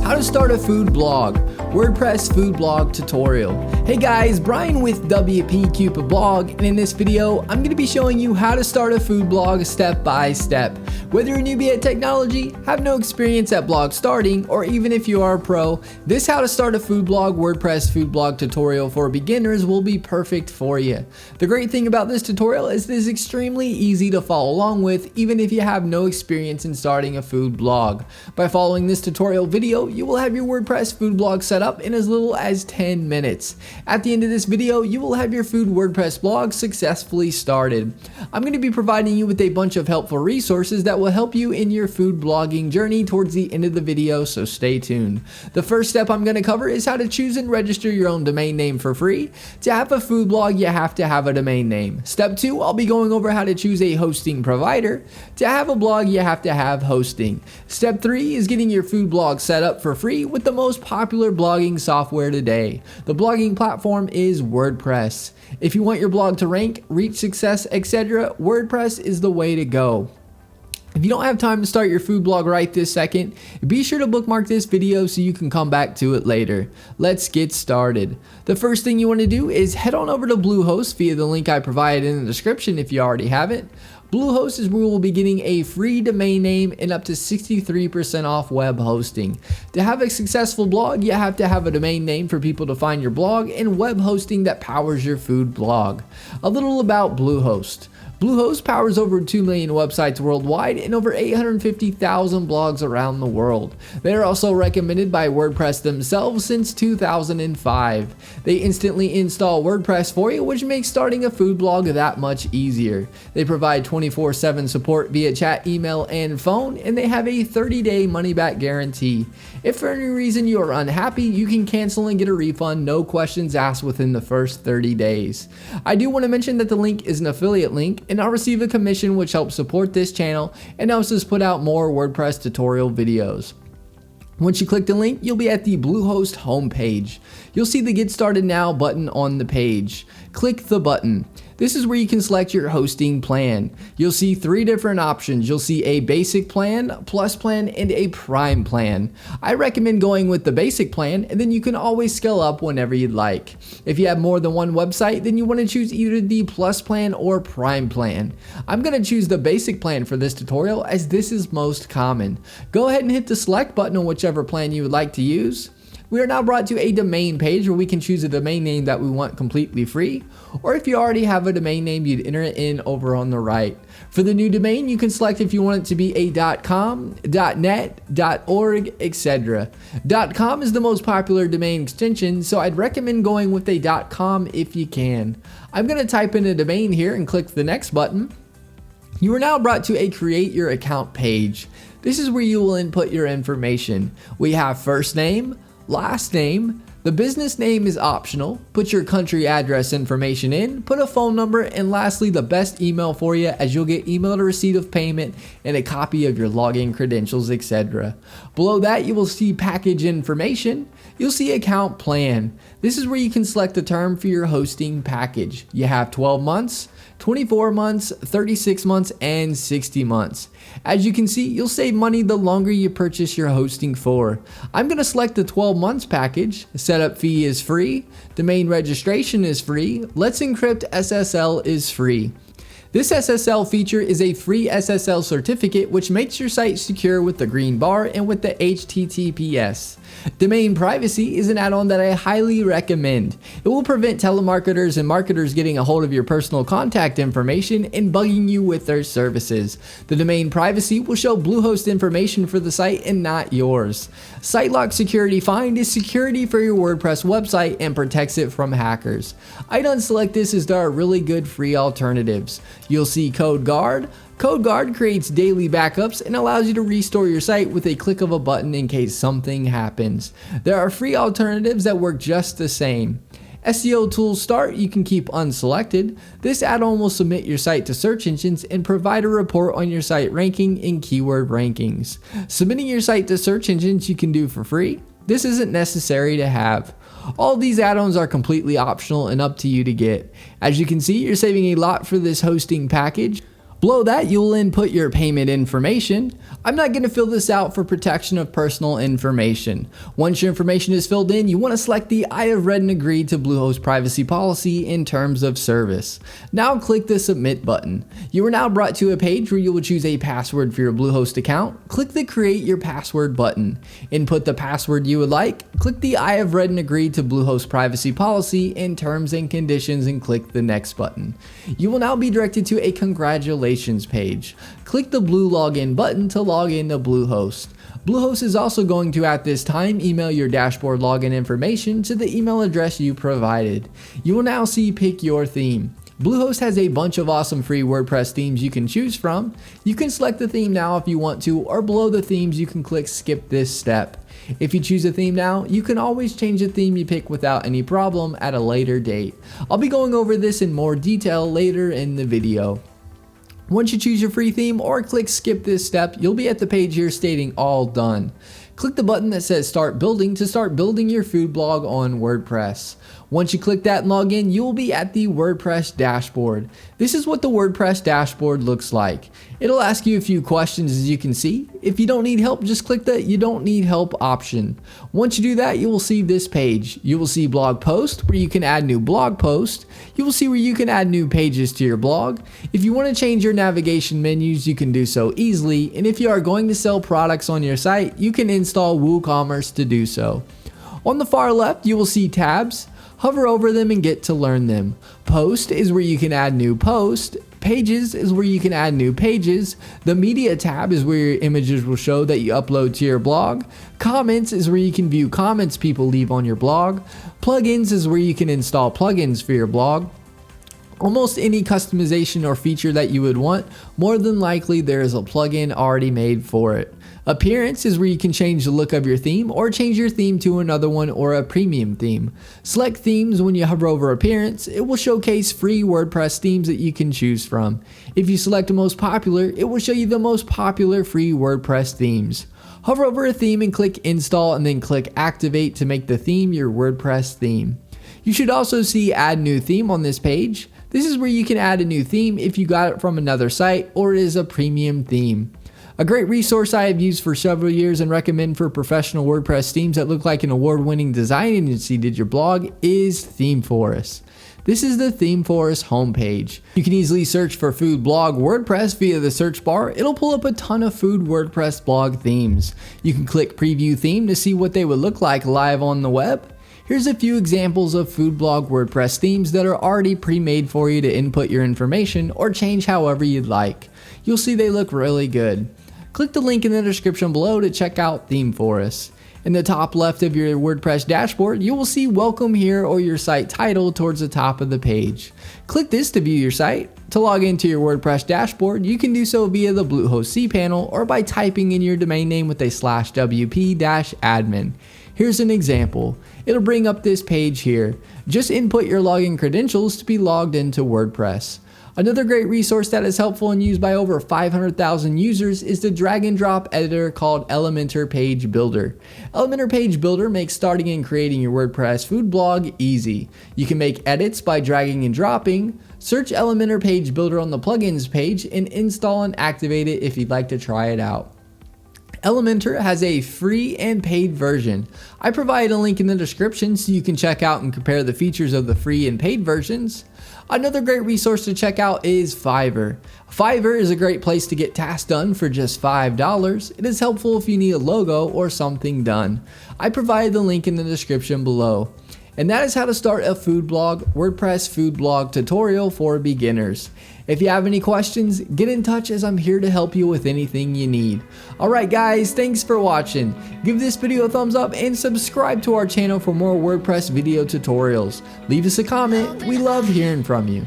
How to start a food blog, WordPress food blog tutorial. Hey guys, Brian with WP Cupid Blog, and in this video, I'm going to be showing you how to start a food blog step by step. Whether you're a newbie at technology, have no experience at blog starting, or even if you are a pro, this how to start a food blog WordPress food blog tutorial for beginners will be perfect for you. The great thing about this tutorial is it is extremely easy to follow along with, even if you have no experience in starting a food blog. By following this tutorial video, you will have your WordPress food blog set up in as little as 10 minutes. At the end of this video, you will have your food WordPress blog successfully started. I'm going to be providing you with a bunch of helpful resources that will help you in your food blogging journey towards the end of the video, so stay tuned. The first step I'm going to cover is how to choose and register your own domain name for free. To have a food blog, you have to have a domain name. Step 2, I'll be going over how to choose a hosting provider. To have a blog, you have to have hosting. Step 3 is getting your food blog set up for free with the most popular blogging software today. The blogging platform is WordPress. If you want your blog to rank, reach success, etc., WordPress is the way to go. If you don't have time to start your food blog right this second, be sure to bookmark this video so you can come back to it later. Let's get started. The first thing you want to do is head on over to Bluehost via the link I provided in the description if you already haven't. Bluehost is where we'll be getting a free domain name and up to 63% off web hosting. To have a successful blog, you have to have a domain name for people to find your blog and web hosting that powers your food blog. A little about Bluehost. Bluehost powers over 2 million websites worldwide and over 850,000 blogs around the world. They are also recommended by WordPress themselves since 2005. They instantly install WordPress for you, which makes starting a food blog that much easier. They provide 24/7 support via chat, email, and phone, and they have a 30-day money-back guarantee. If for any reason you are unhappy, you can cancel and get a refund, no questions asked within the first 30 days. I do want to mention that the link is an affiliate link, and I'll receive a commission which helps support this channel and helps us put out more WordPress tutorial videos. Once you click the link, you'll be at the Bluehost homepage. You'll see the Get Started Now button on the page. Click the button. This is where you can select your hosting plan. You'll see 3 different options. You'll see a basic plan, plus plan, and a prime plan. I recommend going with the basic plan, and then you can always scale up whenever you'd like. If you have more than one website, then you want to choose either the plus plan or prime plan. I'm going to choose the basic plan for this tutorial as this is most common. Go ahead and hit the select button on whichever plan you would like to use. We are now brought to a domain page where we can choose a domain name that we want completely free, or if you already have a domain name, you'd enter it in over on the right. For the new domain, you can select if you want it to be a .com, .net, .org, etc. .com is the most popular domain extension, so I'd recommend going with a .com if you can. I'm going to type in a domain here and click the next button. You are now brought to a Create Your Account page. This is where you will input your information. We have first name, last name, the business name is optional, put your country address information in, put a phone number, and lastly the best email for you as you'll get emailed a receipt of payment and a copy of your login credentials, etc. Below that you will see package information. You'll see account plan. This is where you can select the term for your hosting package. You have 12 months, 24 months, 36 months, and 60 months. As you can see, you'll save money the longer you purchase your hosting for. I'm going to select the 12 months package. Setup fee is free. Domain registration is free. Let's Encrypt SSL is free. This SSL feature is a free SSL certificate which makes your site secure with the green bar and with the HTTPS. Domain privacy is an add-on that I highly recommend. It will prevent telemarketers and marketers getting a hold of your personal contact information and bugging you with their services. The domain privacy will show Bluehost information for the site and not yours. SiteLock Security Find is security for your WordPress website and protects it from hackers. I'd unselect this as there are really good free alternatives. You'll see CodeGuard. CodeGuard creates daily backups and allows you to restore your site with a click of a button in case something happens. There are free alternatives that work just the same. SEO Tools Start you can keep unselected. This add-on will submit your site to search engines and provide a report on your site ranking and keyword rankings. Submitting your site to search engines you can do for free. This isn't necessary to have. All these add-ons are completely optional and up to you to get. As you can see, you're saving a lot for this hosting package. Below that, you'll input your payment information. I'm not going to fill this out for protection of personal information. Once your information is filled in, you want to select the I have read and agreed to Bluehost privacy policy in terms of service. Now click the submit button. You are now brought to a page where you will choose a password for your Bluehost account. Click the create your password button. Input the password you would like. Click the I have read and agreed to Bluehost privacy policy in terms and conditions and click the next button. You will now be directed to a congratulations page. Click the blue login button to log into Bluehost. Bluehost is also going to at this time email your dashboard login information to the email address you provided. You will now see pick your theme. Bluehost has a bunch of awesome free WordPress themes you can choose from. You can select the theme now if you want to, or below the themes you can click skip this step. If you choose a theme now, you can always change the theme you pick without any problem at a later date. I'll be going over this in more detail later in the video. Once you choose your free theme or click skip this step, you'll be at the page here stating all done. Click the button that says start building to start building your food blog on WordPress. Once you click that and log in, you will be at the WordPress dashboard. This is what the WordPress dashboard looks like. It'll ask you a few questions as you can see. If you don't need help, just click the you don't need help option. Once you do that, you will see this page. You will see blog post where you can add new blog post. You will see where you can add new pages to your blog. If you want to change your navigation menus, you can do so easily. And if you are going to sell products on your site, you can install WooCommerce to do so. On the far left, you will see tabs. Hover over them and get to learn them. Post is where you can add new posts. Pages is where you can add new pages. The media tab is where your images will show that you upload to your blog. Comments is where you can view comments people leave on your blog. Plugins is where you can install plugins for your blog. Almost any customization or feature that you would want, more than likely there is a plugin already made for it. Appearance is where you can change the look of your theme or change your theme to another one or a premium theme. Select themes. When you hover over appearance, it will showcase free WordPress themes that you can choose from. If you select the most popular, it will show you the most popular free WordPress themes. Hover over a theme and click install and then click activate to make the theme your WordPress theme. You should also see add new theme on this page. This is where you can add a new theme if you got it from another site or it is a premium theme. A great resource I have used for several years and recommend for professional WordPress themes that look like an award-winning design agency did your blog is ThemeForest. This is the ThemeForest homepage. You can easily search for food blog WordPress via the search bar. It'll pull up a ton of food WordPress blog themes. You can click preview theme to see what they would look like live on the web. Here's a few examples of food blog WordPress themes that are already pre-made for you to input your information or change however you'd like. You'll see they look really good. Click the link in the description below to check out ThemeForest. In the top left of your WordPress dashboard, you will see welcome here or your site title towards the top of the page. Click this to view your site. To log into your WordPress dashboard, you can do so via the Bluehost cPanel or by typing in your domain name with a /wp-admin. Here's an example. It'll bring up this page here. Just input your login credentials to be logged into WordPress. Another great resource that is helpful and used by over 500,000 users is the drag and drop editor called Elementor Page Builder. Elementor Page Builder makes starting and creating your WordPress food blog easy. You can make edits by dragging and dropping. Search Elementor Page Builder on the plugins page and install and activate it if you'd like to try it out. Elementor has a free and paid version. I provide a link in the description so you can check out and compare the features of the free and paid versions. Another great resource to check out is Fiverr. Fiverr is a great place to get tasks done for just $5. It is helpful if you need a logo or something done. I provide the link in the description below. And that is how to start a food blog, WordPress food blog tutorial for beginners. If you have any questions, get in touch as I'm here to help you with anything you need. Alright guys, thanks for watching. Give this video a thumbs up and subscribe to our channel for more WordPress video tutorials. Leave us a comment, we love hearing from you.